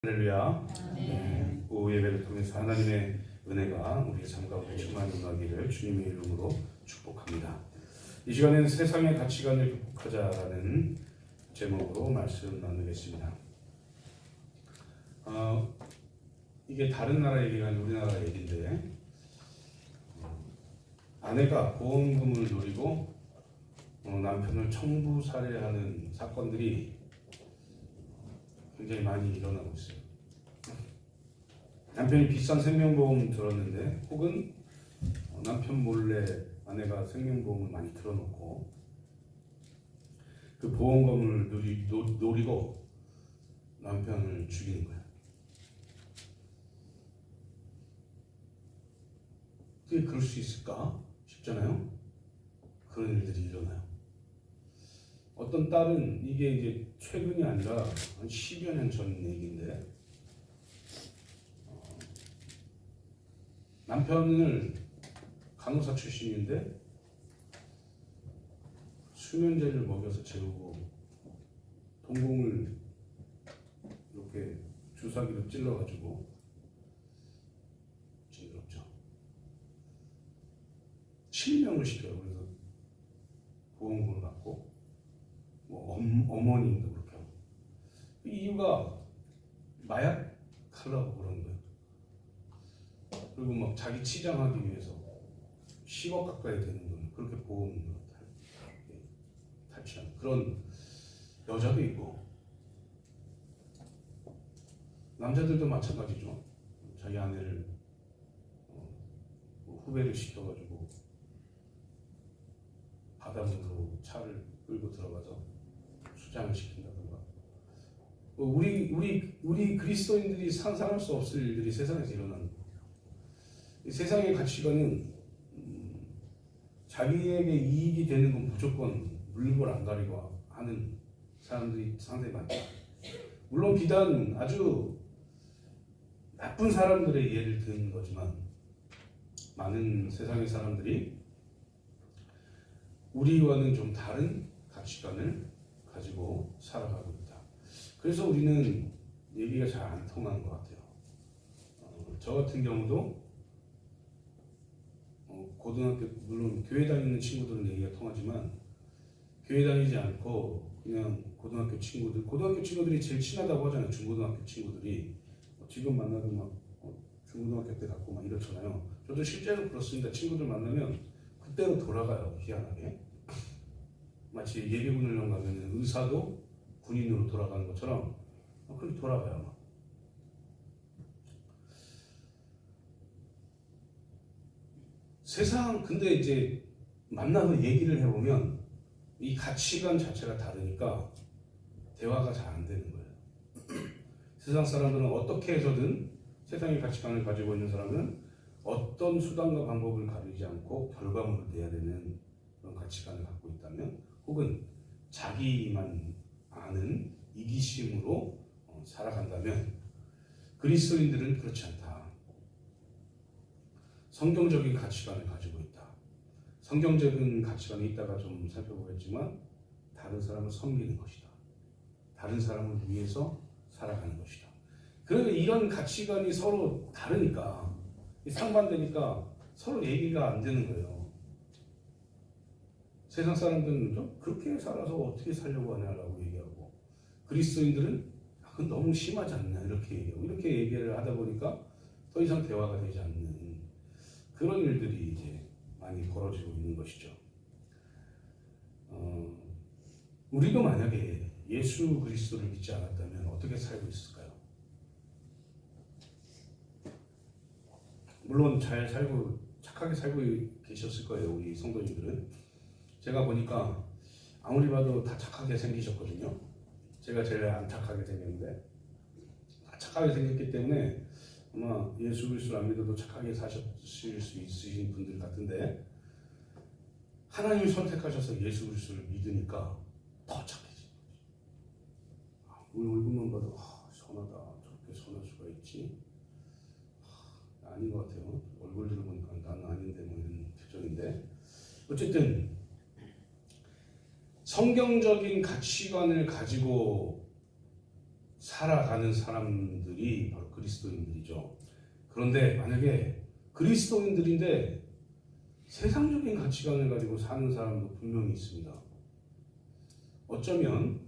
할렐루야. 네, 오후 예배를 통해서 하나님의 은혜가 우리의 삶 가운데 충만하기를 주님의 이름으로 축복합니다. 이 시간에는 세상의 가치관을 극복하자라는 제목으로 말씀 나누겠습니다. 이게 다른 나라 얘기가 아니라 우리나라 얘기인데, 아내가 보험금을 노리고 남편을 청부 살해하는 사건들이 굉장히 많이 일어나고 있어요. 남편이 비싼 생명보험 들었는데, 혹은 남편 몰래 아내가 생명보험을 많이 들어놓고 그 보험금을 노리고 남편을 죽이는 거예요. 어떻게 그럴 수 있을까 싶잖아요. 그런 일들이 일어나요. 어떤 딸은, 이게 이제 최근이 아니라 한 10여 년 전 얘기인데, 남편을 간호사 출신인데 수면제를 먹여서 재우고 동공을 이렇게 주사기로 찔러가지고, 징그럽죠. 실명을 시켜요. 그래서 보험금을 받고, 어머님도 그렇게 하고. 이유가 마약 하려고 그런 거예요. 그리고 막 자기 치장하기 위해서 10억 가까이 되는 돈 그렇게 보험을 탈취하는 그런 여자도 있고, 남자들도 마찬가지죠. 자기 아내를 후배를 시켜가지고 바닷물로 차를 끌고 들어가서 수장을 시킨다든가, 우리 그리스도인들이 상상할 수 없을 일들이 세상에서 일어나는 거예요. 이 세상의 가치관은 자기에게 이익이 되는 건 무조건 물불 안 가리고 하는 사람들이 상당히 많다. 물론 비단 아주 나쁜 사람들의 예를 든 거지만, 많은 세상의 사람들이 우리와는 좀 다른 가치관을 가지고 살아가고 있다. 그래서 우리는 얘기가 잘 안 통하는 것 같아요. 저 같은 경우도 고등학교, 물론 교회 다니는 친구들은 얘기가 통하지만, 교회 다니지 않고 그냥 고등학교 친구들이 제일 친하다고 하잖아요. 중고등학교 친구들이 지금 만나도 막 중고등학교 때 같고 막 이렇잖아요. 저도 실제로 그렇습니다. 친구들 만나면 그때로 돌아가요. 희한하게. 마치 예비군을 가면 의사도 군인으로 돌아가는 것처럼 그렇게 돌아가요. 세상, 근데 이제 만나서 얘기를 해보면 이 가치관 자체가 다르니까 대화가 잘 안 되는 거예요. 세상 사람들은 어떻게 해서든, 세상의 가치관을 가지고 있는 사람은 어떤 수단과 방법을 가리지 않고 결과물을 내야 되는 그런 가치관을 갖고 있다면, 혹은 자기만 아는 이기심으로 살아간다면, 그리스도인들은 그렇지 않다. 성경적인 가치관을 가지고 있다. 성경적인 가치관이 있다가 좀 살펴보겠지만, 다른 사람을 섬기는 것이다. 다른 사람을 위해서 살아가는 것이다. 그러니까 이런 가치관이 서로 다르니까, 상반되니까 서로 얘기가 안 되는 거예요. 세상 사람들은 좀 그렇게 살아서 어떻게 살려고 하냐라고 얘기하고, 그리스도인들은 그건 너무 심하지 않냐 이렇게 얘기하고, 이렇게 얘기를 하다 보니까 더 이상 대화가 되지 않는 그런 일들이 이제 많이 벌어지고 있는 것이죠. 우리도 만약에 예수 그리스도를 믿지 않았다면 어떻게 살고 있을까요? 물론 잘 살고 착하게 살고 계셨을 거예요. 우리 성도님들은. 제가 보니까 아무리 봐도 다 착하게 생기셨거든요. 제가 제일 안 착하게 생겼는데, 다 착하게 생겼기 때문에 아마 예수 그리스도를 안 믿어도 착하게 사셨을 수 있으신 분들 같은데, 하나님이 선택하셔서 예수 그리스도를 믿으니까 더 착해진 거죠. 우리 얼굴만 봐도 선하다, 저렇게 선할 수가 있지? 아닌 것 같아요. 얼굴들을 보니까 나는 아닌데 뭐 이런 표정인데, 어쨌든 성경적인 가치관을 가지고 살아가는 사람들이 바로 그리스도인들이죠. 그런데 만약에 그리스도인들인데 세상적인 가치관을 가지고 사는 사람도 분명히 있습니다. 어쩌면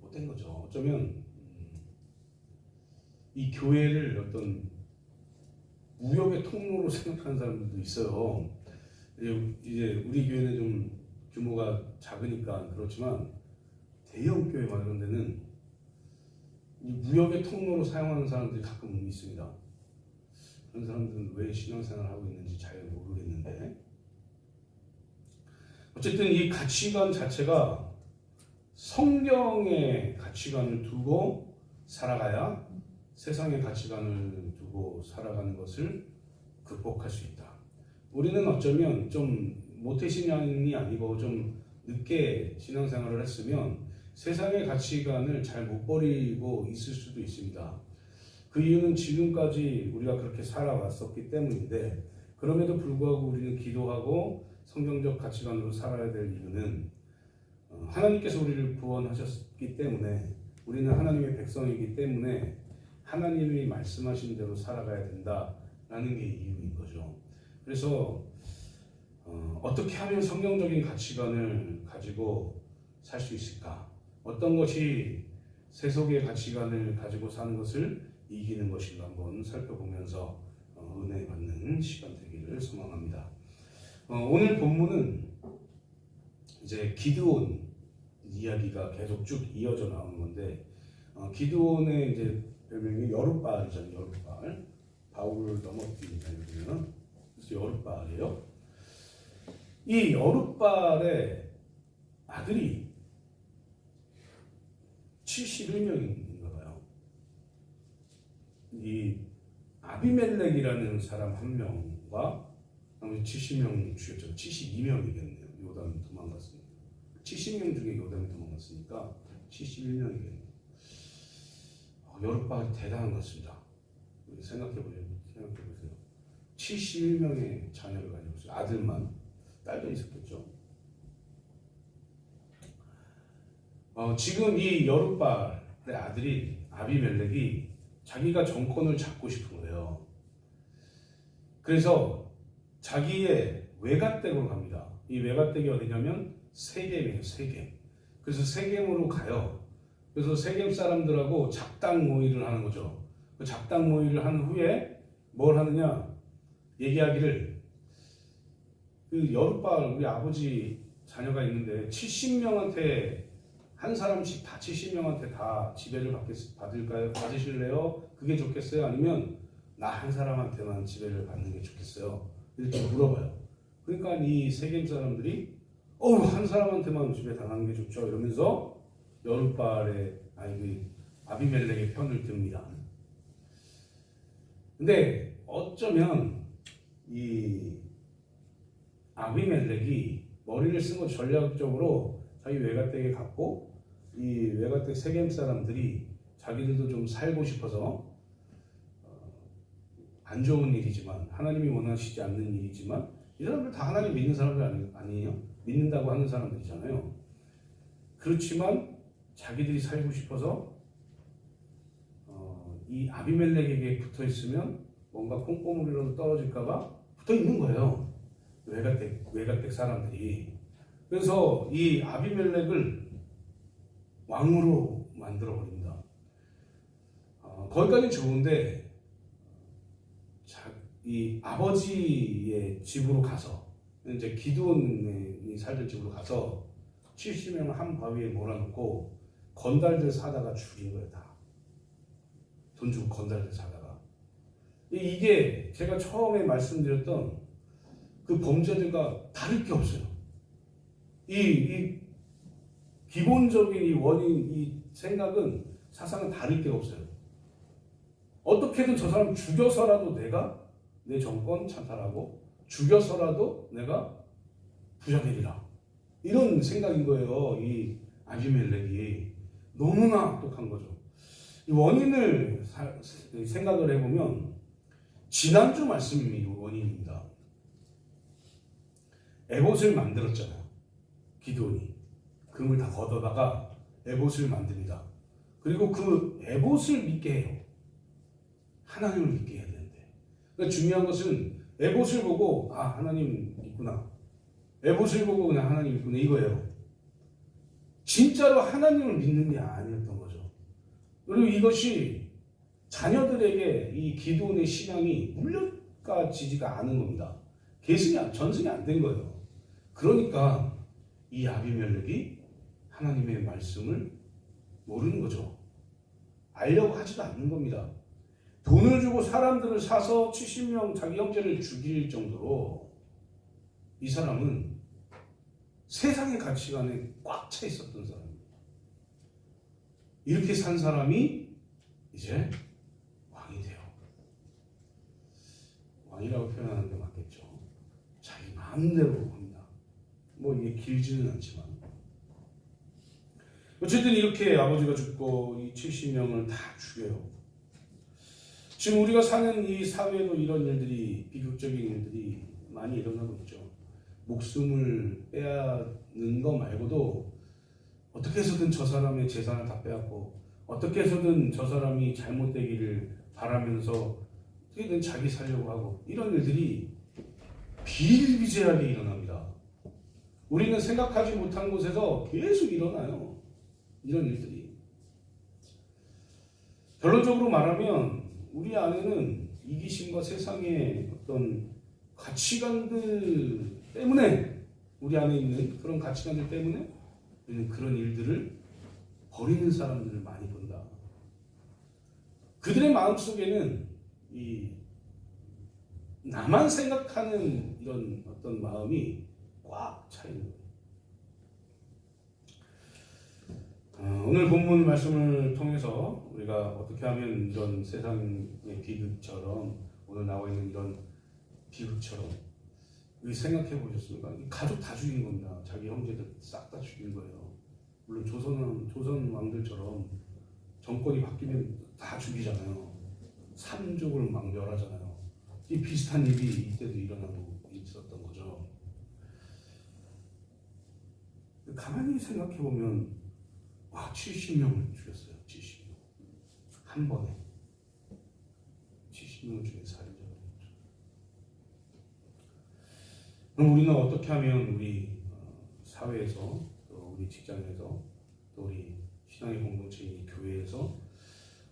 못된 거죠. 어쩌면 이 교회를 어떤 무역의 통로로 생각하는 사람들도 있어요. 이제 우리 교회는 좀 규모가 작으니까 그렇지만 대형 교회 이런 데는 이 무역의 통로로 사용하는 사람들이 가끔 있습니다. 그런 사람들은 왜 신앙생활을 하고 있는지 잘 모르겠는데, 어쨌든 이 가치관 자체가 성경의 가치관을 두고 살아가야 세상의 가치관을 두고 살아가는 것을 극복할 수 있다. 우리는 어쩌면 좀 모태신앙이 아니고 좀 늦게 신앙생활을 했으면 세상의 가치관을 잘 못 버리고 있을 수도 있습니다. 그 이유는 지금까지 우리가 그렇게 살아왔었기 때문인데, 그럼에도 불구하고 우리는 기도하고 성경적 가치관으로 살아야 될 이유는 하나님께서 우리를 구원하셨기 때문에, 우리는 하나님의 백성이기 때문에 하나님이 말씀하신 대로 살아가야 된다라는 게 이유인 거죠. 그래서 어떻게 하면 성경적인 가치관을 가지고 살 수 있을까? 어떤 것이 세속의 가치관을 가지고 사는 것을 이기는 것인가 한번 살펴보면서 은혜 받는 시간 되기를 소망합니다. 오늘 본문은 이제 기드온 이야기가 계속 쭉 이어져 나오는 건데, 기드온의 이제 별명이 여룻바알이잖아요. 여룻바알. 바울을 넘어뜨린다 이러면 그래서 여룻바알이에요. 이 여룻바알의 아들이 71명인가 봐요. 이 아비멜렉이라는 사람 한 명과 나머지 70명 죽였죠. 72명이겠네요. 요담이 도망갔으니까. 70명 중에 요담이 도망갔으니까 71명이겠네요. 여룻바알이 대단한 것 같습니다. 생각해보세요. 71명의 자녀를 가지고 있어요. 아들만. 딸도 있었겠죠. 지금 이 여룻바알의 아들이 아비멜렉이 자기가 정권을 잡고 싶은 거예요. 그래서 자기의 외갓댁으로 갑니다. 이 외갓댁이 어디냐면 세겜이에요. 세겜. 그래서 세겜으로 가요. 그래서 세겜 사람들하고 작당 모의를 하는 거죠. 그 작당 모의를 한 후에 뭘 하느냐, 얘기하기를 그 여룻바알 우리 아버지 자녀가 있는데 70명한테 한 사람씩 다 70명한테 다 지배를 받을까요? 받으실래요? 그게 좋겠어요? 아니면 나 한 사람한테만 지배를 받는 게 좋겠어요? 이렇게 물어봐요. 그러니까 이 세겜 사람들이 한 사람한테만 지배 당하는 게 좋죠. 이러면서 여룻바알의 아비멜렉의 편을 듭니다. 근데 어쩌면 이 아비멜렉이 머리를 쓴 거 전략적으로 자기 외갓댁에 갔고, 이 외갓댁 세겜 사람들이 자기들도 좀 살고 싶어서 안 좋은 일이지만, 하나님이 원하시지 않는 일이지만, 이 사람들 다 하나님 믿는 사람들 아니에요? 믿는다고 하는 사람들이잖아요. 그렇지만 자기들이 살고 싶어서 이 아비멜렉에게 붙어 있으면 뭔가 콩고물이라도 떨어질까봐 붙어 있는 거예요. 외갓댁 사람들이. 그래서 이 아비멜렉을 왕으로 만들어 버립니다. 거기까지는 좋은데, 이 아버지의 집으로 가서, 이제 기드온이 살던 집으로 가서 70명 한 바위에 몰아놓고 건달들 사다가 죽인 거예요. 다 돈 주고 건달들 사다가. 이게 제가 처음에 말씀드렸던 그 범죄들과 다를 게 없어요. 이 기본적인 이 원인, 이 생각은, 사상은 다를 게 없어요. 어떻게든 저 사람 죽여서라도 내가 내 정권 찬탈하고, 죽여서라도 내가 부자 되리라, 이런 생각인 거예요. 이 아비멜렉이 너무나 똑똑한 거죠. 이 원인을 생각을 해보면 지난주 말씀이 원인입니다. 에봇을 만들었잖아요. 기드온이 금을 다 걷어다가 에봇을 만듭니다. 그리고 그 에봇을 믿게 해요. 하나님을 믿게 해야 되는데. 그러니까 중요한 것은 에봇을 보고 하나님 있구나. 에봇을 보고 그냥 하나님 있구나 이거예요. 진짜로 하나님을 믿는 게 아니었던 거죠. 그리고 이것이 자녀들에게 이 기드온의 신앙이 물려가지지가 않은 겁니다. 전승이 안 된 거예요. 그러니까 이 아비멜렉이 하나님의 말씀을 모르는 거죠. 알려고 하지도 않는 겁니다. 돈을 주고 사람들을 사서 70명 자기 형제를 죽일 정도로 이 사람은 세상의 가치관에 꽉 차 있었던 사람입니다. 이렇게 산 사람이 이제 왕이 돼요. 왕이라고 표현하는 게 맞겠죠. 자기 마음대로 합니다. 뭐 이게 길지는 않지만 어쨌든 이렇게 아버지가 죽고 이 70명을 다 죽여요. 지금 우리가 사는 이 사회도 이런 일들이, 비극적인 일들이 많이 일어나고 있죠. 목숨을 빼앗는 거 말고도 어떻게 해서든 저 사람의 재산을 다 빼앗고 어떻게 해서든 저 사람이 잘못되기를 바라면서 어떻게든 자기 살려고 하고 이런 일들이 비일비재하게 일어납니다. 우리는 생각하지 못한 곳에서 계속 일어나요. 이런 일들이. 결론적으로 말하면 우리 안에는 이기심과 세상의 어떤 가치관들 때문에, 우리 안에 있는 그런 가치관들 때문에 우리는 그런 일들을 버리는 사람들을 많이 본다. 그들의 마음속에는 이 나만 생각하는 이런 어떤 마음이 꽉 차 있는 거예요. 오늘 본문 말씀을 통해서 우리가 어떻게 하면 이런 세상의 비극처럼, 오늘 나와 있는 이런 비극처럼 생각해 보셨습니까? 가족 다 죽인 겁니다. 자기 형제들 싹 다 죽인 거예요. 물론 조선 왕들처럼 정권이 바뀌면 다 죽이잖아요. 삼족을 막 멸하잖아요. 이 비슷한 일이 이때도 일어나고 있었던 거죠. 가만히 생각해 보면 70명을 죽였어요. 70명. 한 번에. 70명을 죽인 살인자가 됐죠. 그럼 우리는 어떻게 하면 우리 사회에서, 또 우리 직장에서, 또 우리 신앙의 공동체인 교회에서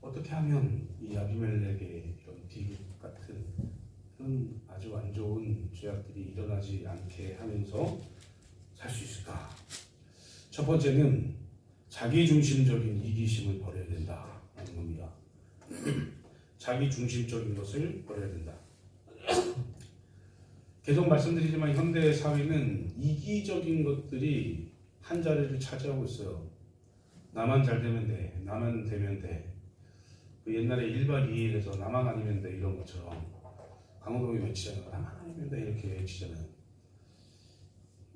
어떻게 하면 이 아비멜렉의 이런 비극 같은 그런 아주 안 좋은 죄악들이 일어나지 않게 하면서 살 수 있을까? 첫 번째는 자기중심적인 이기심을 버려야 된다는 겁니다. 자기중심적인 것을 버려야 된다. 계속 말씀드리지만 현대 사회는 이기적인 것들이 한 자리를 차지하고 있어요. 나만 잘 되면 돼. 나만 되면 돼. 그 옛날에 1박 2일에서 나만 아니면 돼 이런 것처럼 강호동이 외치잖아요. 나만 아니면 돼 이렇게 외치잖아요.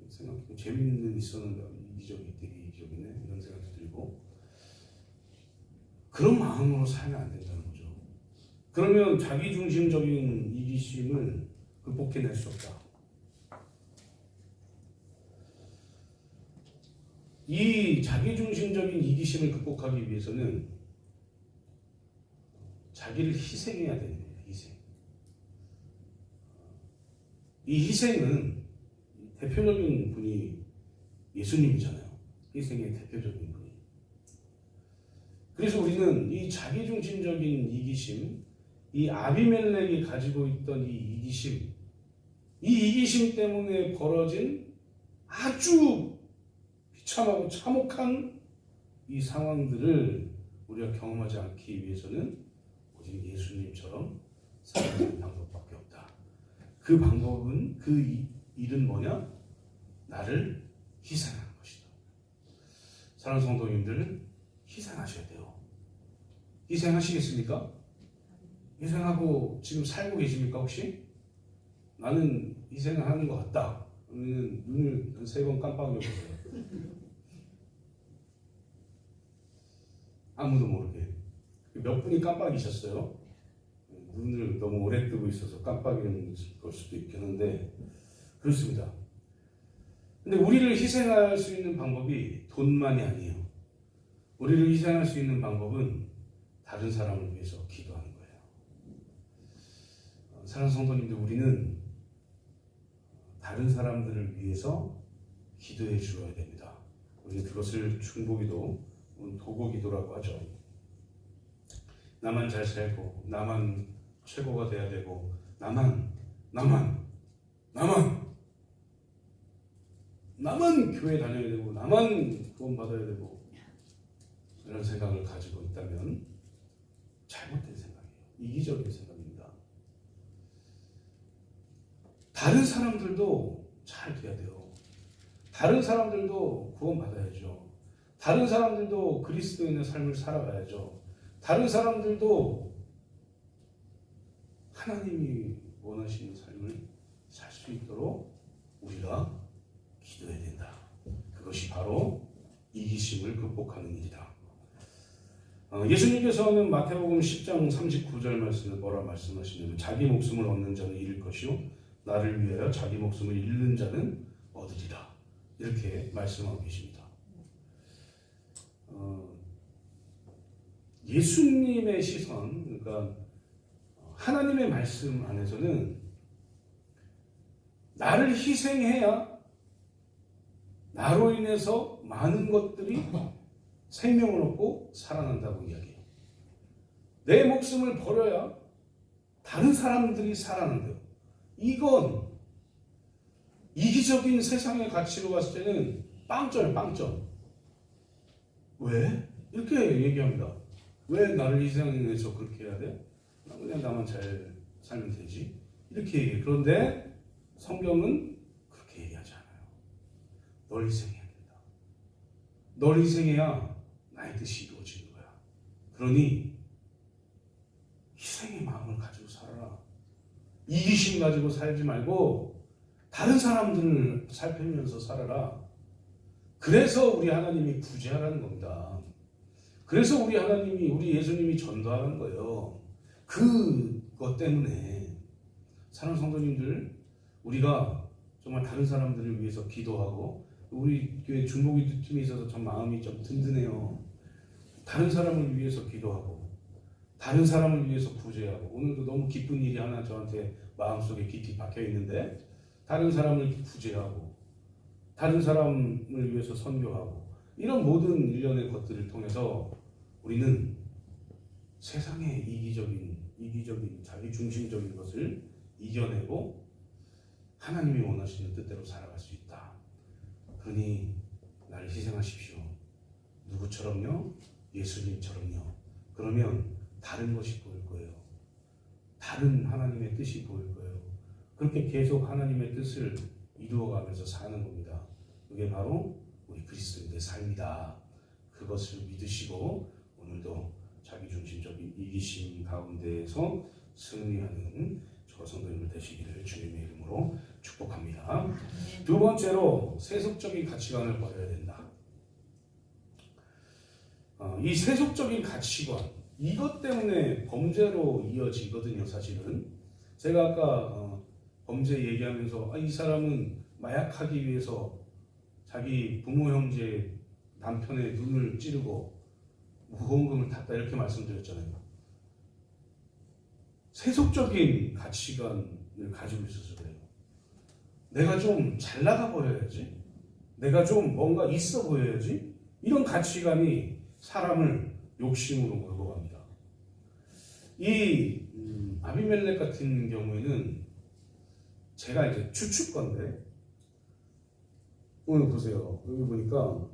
생각해보면 재밌는 있었는데 되게 이기적이네 이런 생각도 들고, 그런 마음으로 살면 안 된다는 거죠. 그러면 자기중심적인 이기심을 극복해낼 수 없다. 이 자기중심적인 이기심을 극복하기 위해서는 자기를 희생해야 되는 거예요. 희생. 이 희생은 대표적인 분이 예수님이잖아요. 희생의 대표적인 분이. 그래서 우리는 이 자기중심적인 이기심, 이 아비멜렉이 가지고 있던 이 이기심, 이 이기심 때문에 벌어진 아주 비참하고 참혹한 이 상황들을 우리가 경험하지 않기 위해서는 오직 예수님처럼 살아가는 방법밖에 없다. 그 방법은, 그 일은 뭐냐? 나를 희생하는 것이다. 사랑하는 성도님들, 희생하셔야 돼요. 희생하시겠습니까? 희생하고 지금 살고 계십니까 혹시? 나는 희생을 하는 것 같다. 그러면 눈을 3번 깜빡여보세요. 아무도 모르게. 몇 분이 깜빡이셨어요? 눈을 너무 오래 뜨고 있어서 깜빡이는 걸 수도 있겠는데 그렇습니다. 근데 우리를 희생할 수 있는 방법이 돈만이 아니에요. 우리를 희생할 수 있는 방법은 다른 사람을 위해서 기도하는 거예요. 사랑하는 성도님들, 우리는 다른 사람들을 위해서 기도해 주어야 됩니다. 우리는 그것을 중보기도, 도고기도라고 하죠. 나만 잘 살고, 나만 최고가 돼야 되고, 나만 교회 다녀야 되고, 나만 구원 받아야 되고, 이런 생각을 가지고 있다면 잘못된 생각이에요. 이기적인 생각입니다. 다른 사람들도 잘 돼야 돼요. 다른 사람들도 구원 받아야죠. 다른 사람들도 그리스도인의 삶을 살아가야죠. 다른 사람들도 하나님이 원하시는 삶을 살 수 있도록 우리가 기도해야 된다. 그것이 바로 이기심을 극복하는 일이다. 예수님께서는 마태복음 10장 39절 말씀을 뭐라 말씀하시냐면 자기 목숨을 얻는 자는 잃을 것이요 나를 위하여 자기 목숨을 잃는 자는 얻으리라. 이렇게 말씀하고 계십니다. 예수님의 시선, 그러니까 하나님의 말씀 안에서는 나를 희생해야 나로 인해서 많은 것들이 생명을 얻고 살아난다고 이야기해요. 내 목숨을 버려야 다른 사람들이 살아난대요. 이건 이기적인 세상의 가치로 봤을 때는 빵점. 왜? 이렇게 얘기합니다. 왜 나를 희생해서 그렇게 해야 돼? 그냥 나만 잘 살면 되지. 이렇게 얘기해요. 그런데 성경은 그렇게 얘기하지 않아요. 널 희생해야 된다. 널 희생해야 나의 뜻이 이루어지는 거야. 그러니 희생의 마음을 가지고 살아라. 이기심 가지고 살지 말고 다른 사람들을 살피면서 살아라. 그래서 우리 하나님이 구제하라는 겁니다. 그래서 우리 하나님이, 우리 예수님이 전도하는 거예요. 그것 때문에 사랑하는 성도님들, 우리가 정말 다른 사람들을 위해서 기도하고, 우리 교회 중보기도 팀에 있어서 참 마음이 좀 든든해요. 다른 사람을 위해서 기도하고 다른 사람을 위해서 구제하고, 오늘도 너무 기쁜 일이 하나 저한테 마음속에 깊이 박혀 있는데, 다른 사람을 구제하고 다른 사람을 위해서 선교하고, 이런 모든 일련의 것들을 통해서 우리는 세상의 이기적인 자기중심적인 것을 이겨내고 하나님이 원하시는 뜻대로 살아갈 수 있다. 그러니 나를 희생하십시오. 누구처럼요? 예수님처럼요. 그러면 다른 것이 보일 거예요. 다른 하나님의 뜻이 보일 거예요. 그렇게 계속 하나님의 뜻을 이루어가면서 사는 겁니다. 그게 바로 우리 그리스도인의 삶이다. 그것을 믿으시고 오늘도 자기중심적인 이기심 가운데에서 승리하는 저 성도님들 되시기를 주님의 이름으로 축복합니다. 두 번째로 세속적인 가치관을 버려야 된다. 이 세속적인 가치관, 이것 때문에 범죄로 이어지거든요. 사실은 제가 아까 범죄 얘기하면서 이 사람은 마약하기 위해서 자기 부모 형제 남편의 눈을 찌르고 보험금을 탔다 이렇게 말씀드렸잖아요. 세속적인 가치관을 가지고 있어서 그래요. 내가 좀 잘 나가 보여야지, 내가 좀 뭔가 있어 보여야지, 이런 가치관이 사람을 욕심으로 몰고 갑니다. 이 아비멜렉 같은 경우에는 제가 이제 추측건데, 오늘 보세요. 여기 보니까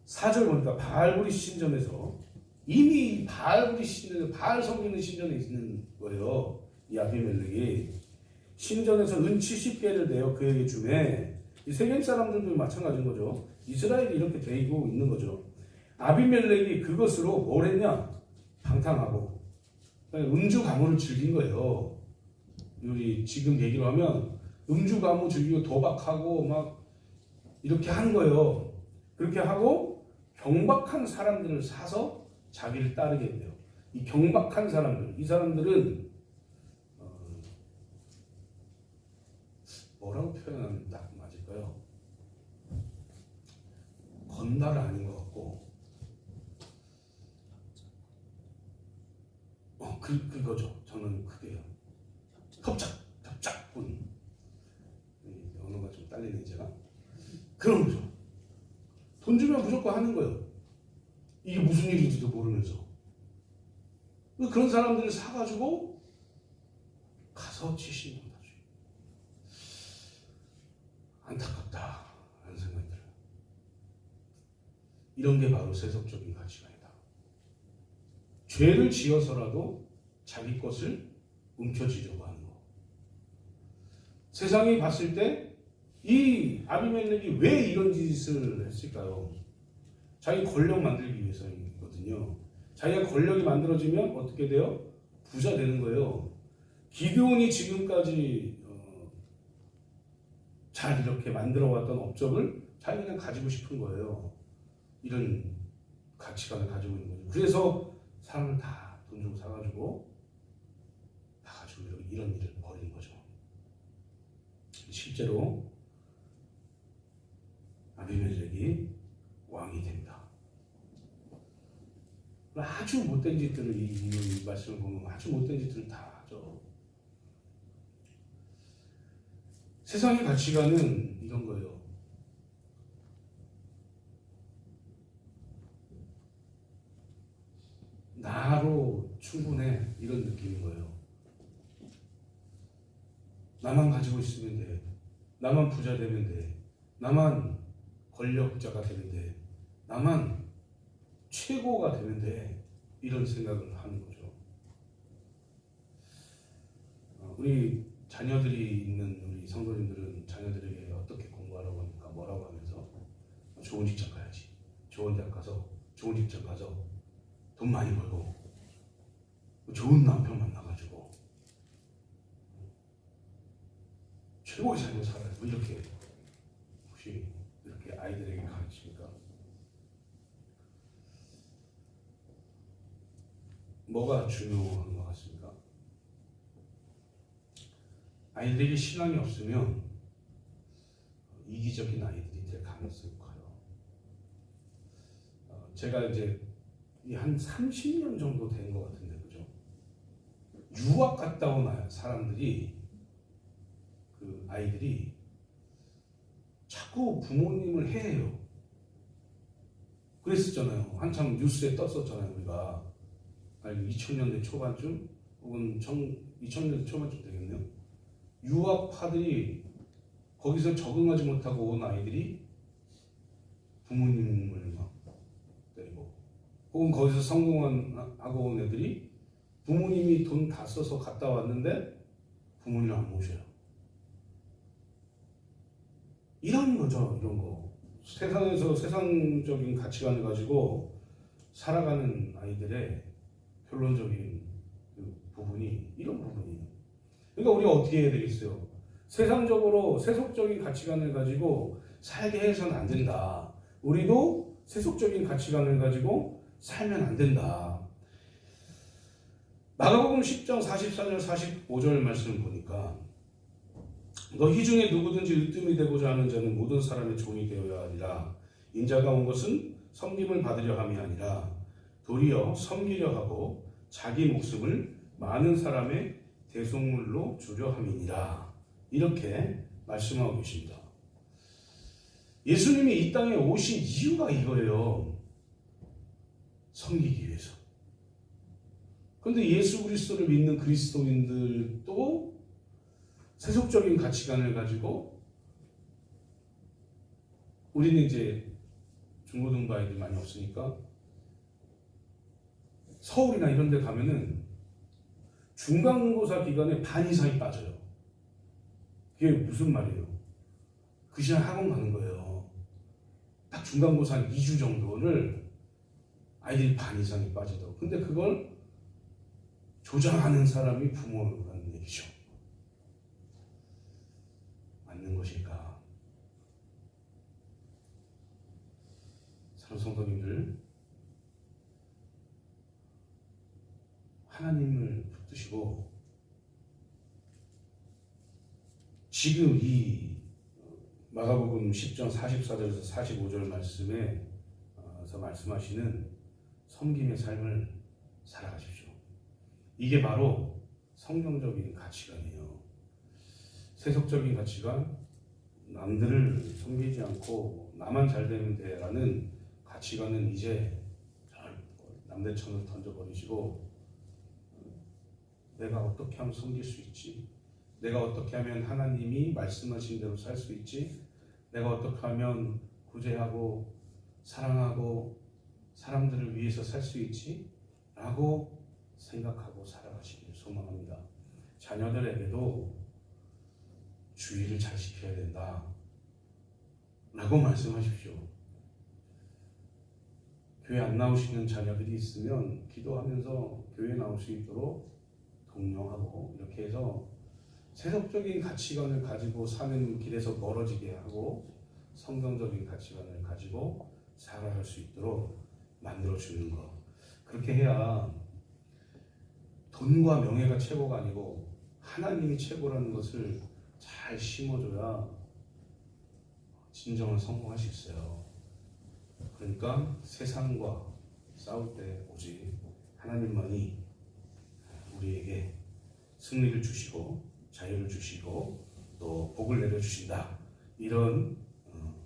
4절 보니까 바알부리 신전에서, 이미 바알부리 신전에, 바알 섬기는 신전에 있는 거예요. 이 아비멜렉이 신전에서 은 70개를 내어 그에게 주매, 이 세겜 사람들도 마찬가지인 거죠. 이스라엘이 이렇게 되고 있는 거죠. 아비멜렉이 그것으로 뭘 했냐? 방탕하고 음주 가무를 즐긴 거예요. 우리 지금 얘기로 하면 음주 가무 즐기고 도박하고 막 이렇게 한 거예요. 그렇게 하고 경박한 사람들을 사서 자기를 따르게 돼요. 이 경박한 사람들, 이 사람들은 뭐라고 표현하면 딱 맞을까요? 건달은 아닌 것 같고 그거죠. 저는 그게요. 협작꾼. 언어가 좀 딸리네 제가. 그런 거죠. 돈 주면 무조건 하는 거예요. 이게 무슨 일인지도 모르면서. 그런 사람들을 사가지고 가서 70년 다주. 안타깝다 하는 생각이 들어요. 이런 게 바로 세속적인 가치관이다. 죄를 지어서라도 자기 것을 움켜쥐려고 하는 거. 세상이 봤을 때 이 아비멜렉이 왜 이런 짓을 했을까요? 자기 권력 만들기 위해서이거든요. 자기가 권력이 만들어지면 어떻게 돼요? 부자 되는 거예요. 기드온이 지금까지 잘 이렇게 만들어왔던 업적을 자기가 그냥 가지고 싶은 거예요. 이런 가치관을 가지고 있는 거죠. 그래서 사람을 다 돈 주고 사가지고 다 가지고 이런 일을 벌이는 거죠. 실제로 아비멜렉이 왕이 됩니다. 아주 못된 짓들을 이 말씀을 보면 아주 못된 짓들을 다 하죠. 세상의 가치관은 이런 거예요. 나로 충분해 이런 느낌인 거예요. 나만 가지고 있으면 돼. 나만 부자 되면 돼. 나만 권력자가 되면 돼. 나만 최고가 되면 돼. 이런 생각을 하는 거죠. 우리 자녀들이 있는 우리 성도님들은 자녀들에게 어떻게 공부하라고 합니까? 뭐라고 하면서 좋은 직장 가야지. 좋은 대학 가서 좋은 직장 가서 돈 많이 벌고 좋은 남편 만나가지고 최고의 삶을 살아야 뭐 이렇게 혹시 이렇게 아이들에게 가르칩니까? 뭐가 중요한 것 같습니까? 아이들에게 신앙이 없으면 이기적인 아이들이 될 가능성이 커요. 제가 이제 한 30년 정도 된 것 같은데, 그죠? 유학 갔다 온 사람들이, 그 아이들이 자꾸 부모님을 해해요. 그랬었잖아요. 한참 뉴스에 떴었잖아요, 우리가. 2000년대 초반쯤, 혹은 2000년대 초반쯤 되겠네요. 유학파들이 거기서 적응하지 못하고 온 아이들이 부모님을 막 때리고, 혹은 거기서 성공하고 온 애들이 부모님이 돈 다 써서 갔다 왔는데 부모님을 안 모셔요. 이런 거죠, 이런 거. 세상에서 세상적인 가치관을 가지고 살아가는 아이들의 결론적인 그 부분이 이런 부분이에요. 그러니까 우리가 어떻게 해야 되겠어요? 세상적으로 세속적인 가치관을 가지고 살게 해서는 안 된다. 우리도 세속적인 가치관을 가지고 살면 안 된다. 마가복음 10장 44절 45절 말씀을 보니까 너희 중에 누구든지 으뜸이 되고자 하는 자는 모든 사람의 종이 되어야 하리라. 인자가 온 것은 섬김을 받으려 함이 아니라 도리어 섬기려 하고 자기 목숨을 많은 사람의 대속물로 주려 함이니라. 이렇게 말씀하고 계십니다. 예수님이 이 땅에 오신 이유가 이거예요. 섬기기 위해서. 그런데 예수 그리스도를 믿는 그리스도인들도 세속적인 가치관을 가지고, 우리는 이제 중고등부 아이들이 많이 없으니까 서울이나 이런 데 가면은 중간고사 기간에 반 이상이 빠져요. 그게 무슨 말이에요? 그 시간 학원 가는 거예요. 딱 중간고사 한 2주 정도를 아이들이 반 이상이 빠지더라고요. 근데 그걸 조장하는 사람이 부모라는 얘기죠. 맞는 것일까? 사랑하는 성도님들, 하나님을 붙드시고 지금 이 마가복음 10장 44절에서 45절 말씀에서 말씀하시는 섬김의 삶을 살아가십시오. 이게 바로 성경적인 가치관이에요. 세속적인 가치관, 남들을 섬기지 않고 나만 잘 되면 돼라는 가치관은 이제 남대천을 던져버리시고, 내가 어떻게 하면 섬길 수 있지? 내가 어떻게 하면 하나님이 말씀하신 대로 살 수 있지? 내가 어떻게 하면 구제하고 사랑하고 사람들을 위해서 살 수 있지? 라고 생각하고 살아가시길 소망합니다. 자녀들에게도 주의를 잘 지켜야 된다 라고 말씀하십시오. 교회 안 나오시는 자녀들이 있으면 기도하면서 교회 나올 수 있도록 독려하고, 이렇게 해서 세속적인 가치관을 가지고 사는 길에서 멀어지게 하고 성경적인 가치관을 가지고 살아갈 수 있도록 만들어주는 것. 그렇게 해야 돈과 명예가 최고가 아니고 하나님이 최고라는 것을 잘 심어줘야 진정한 성공할 수 있어요. 그러니까 세상과 싸울 때 오직 하나님만이 우리에게 승리를 주시고 자유를 주시고 또 복을 내려주신다, 이런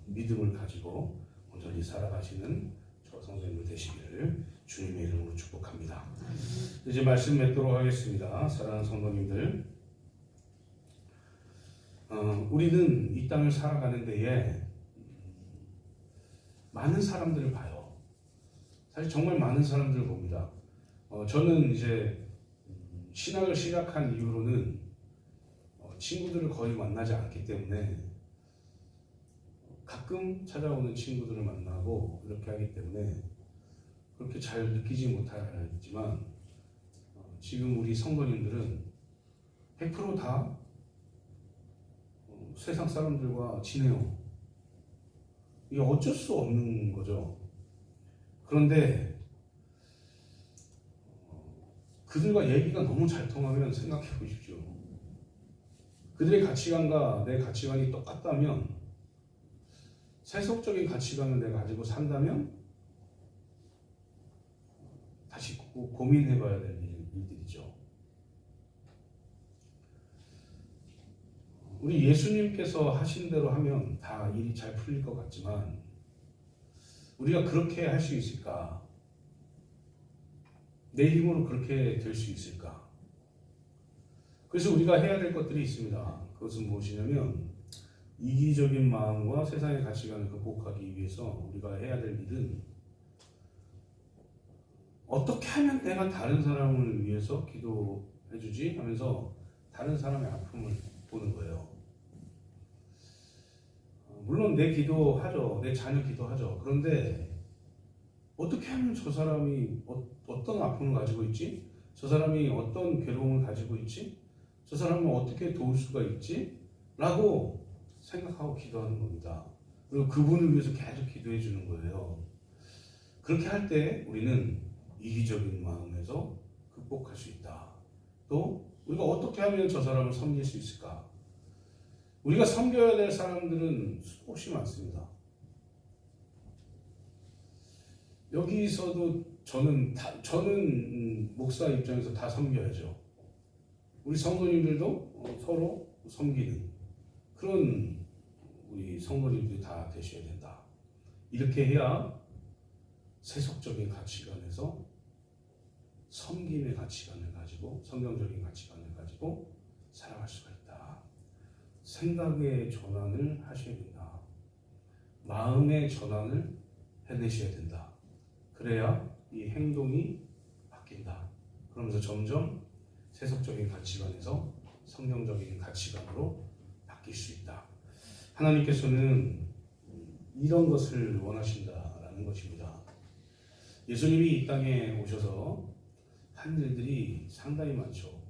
믿음을 가지고 온전히 살아가시는 저 성도님들 되시기를 주님의 이름으로 축복합니다. 이제 말씀 맺도록 하겠습니다. 사랑하는 성도님들, 우리는 이 땅을 살아가는 데에 많은 사람들을 봐요. 사실 정말 많은 사람들을 봅니다. 저는 이제 신학을 시작한 이후로는 친구들을 거의 만나지 않기 때문에 가끔 찾아오는 친구들을 만나고 이렇게 하기 때문에 그렇게 잘 느끼지 못하지만, 지금 우리 성도님들은 100% 다 세상 사람들과 지내요. 이게 어쩔 수 없는 거죠. 그런데 그들과 얘기가 너무 잘 통하면 생각해 보십시오. 그들의 가치관과 내 가치관이 똑같다면, 세속적인 가치관을 내가 가지고 산다면 다시 고민해 봐야 될 일들이죠. 우리 예수님께서 하신 대로 하면 다 일이 잘 풀릴 것 같지만, 우리가 그렇게 할 수 있을까? 내 힘으로 그렇게 될 수 있을까? 그래서 우리가 해야 될 것들이 있습니다. 그것은 무엇이냐면, 이기적인 마음과 세상의 가치관을 극복하기 위해서 우리가 해야 될 일은, 어떻게 하면 내가 다른 사람을 위해서 기도해주지 하면서 다른 사람의 아픔을 보는 거예요. 물론 내 기도하죠. 내 자녀 기도하죠. 그런데 어떻게 하면 저 사람이 어떤 아픔을 가지고 있지? 저 사람이 어떤 괴로움을 가지고 있지? 저 사람을 어떻게 도울 수가 있지? 라고 생각하고 기도하는 겁니다. 그리고 그분을 위해서 계속 기도해 주는 거예요. 그렇게 할 때 우리는 이기적인 마음에서 극복할 수 있다. 또 우리가 어떻게 하면 저 사람을 섬길 수 있을까? 우리가 섬겨야 될 사람들은 수없이 많습니다. 여기서도 저는 목사 입장에서 다 섬겨야죠. 우리 성도님들도 서로 섬기는 그런 우리 성도님들이 다 되셔야 된다. 이렇게 해야 세속적인 가치관에서 섬김의 가치관을 가지고, 성경적인 가치관을 가지고 살아갈 수가 있다. 생각의 전환을 하셔야 된다. 마음의 전환을 해내셔야 된다. 그래야 이 행동이 바뀐다. 그러면서 점점 세속적인 가치관에서 성경적인 가치관으로 바뀔 수 있다. 하나님께서는 이런 것을 원하신다라는 것입니다. 예수님이 이 땅에 오셔서 한 일들이 상당히 많죠.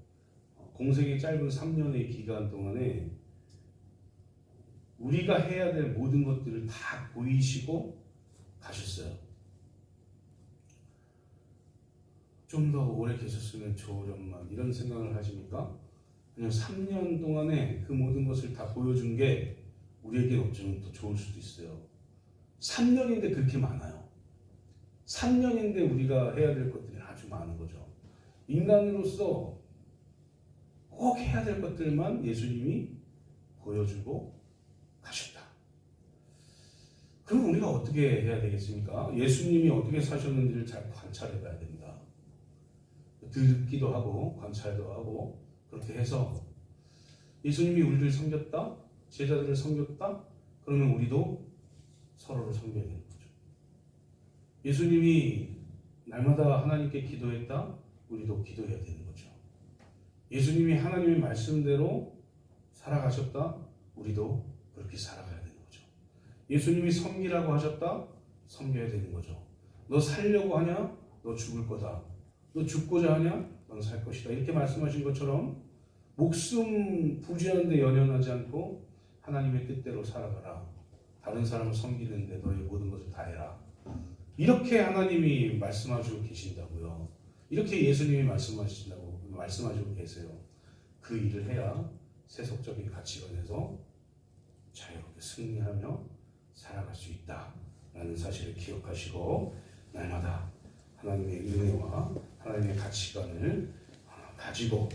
공생의 짧은 3년의 기간 동안에 우리가 해야 될 모든 것들을 다 보이시고 가셨어요. 좀 더 오래 계셨으면 좋으련만 이런 생각을 하십니까? 그냥 3년 동안에 그 모든 것을 다 보여준 게 우리에게 어쩌면 더 좋을 수도 있어요. 3년인데 그렇게 많아요. 3년인데 우리가 해야 될 것들이 아주 많은 거죠. 인간으로서 꼭 해야 될 것들만 예수님이 보여주고 가셨다. 그럼 우리가 어떻게 해야 되겠습니까? 예수님이 어떻게 사셨는지를 잘 관찰해 봐야 된다. 듣기도 하고 관찰도 하고 그렇게 해서 예수님이 우리를 섬겼다, 제자들을 섬겼다, 그러면 우리도 서로를 섬겨야 되는 거죠. 예수님이 날마다 하나님께 기도했다, 우리도 기도해야 되는 거죠. 예수님이 하나님의 말씀대로 살아가셨다, 우리도 그렇게 살아가야 되는 거죠. 예수님이 섬기라고 하셨다, 섬겨야 되는 거죠. 너 살려고 하냐? 너 죽을 거다. 너 죽고자 하냐? 넌 살 것이다. 이렇게 말씀하신 것처럼 목숨 부지하는 데 연연하지 않고 하나님의 뜻대로 살아가라. 다른 사람을 섬기는데 너의 모든 것을 다해라. 이렇게 하나님이 말씀하시고 계신다고요. 이렇게 예수님이 말씀하시고 계세요. 그 일을 해야 세속적인 가치관에서 자유롭게 승리하며 살아갈 수 있다라는 사실을 기억하시고 날마다 하나님의 은혜와 하나님의 가치관을 가지고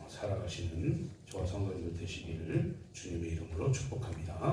살아가시는 저와 성도님들 되시기를 주님의 이름으로 축복합니다.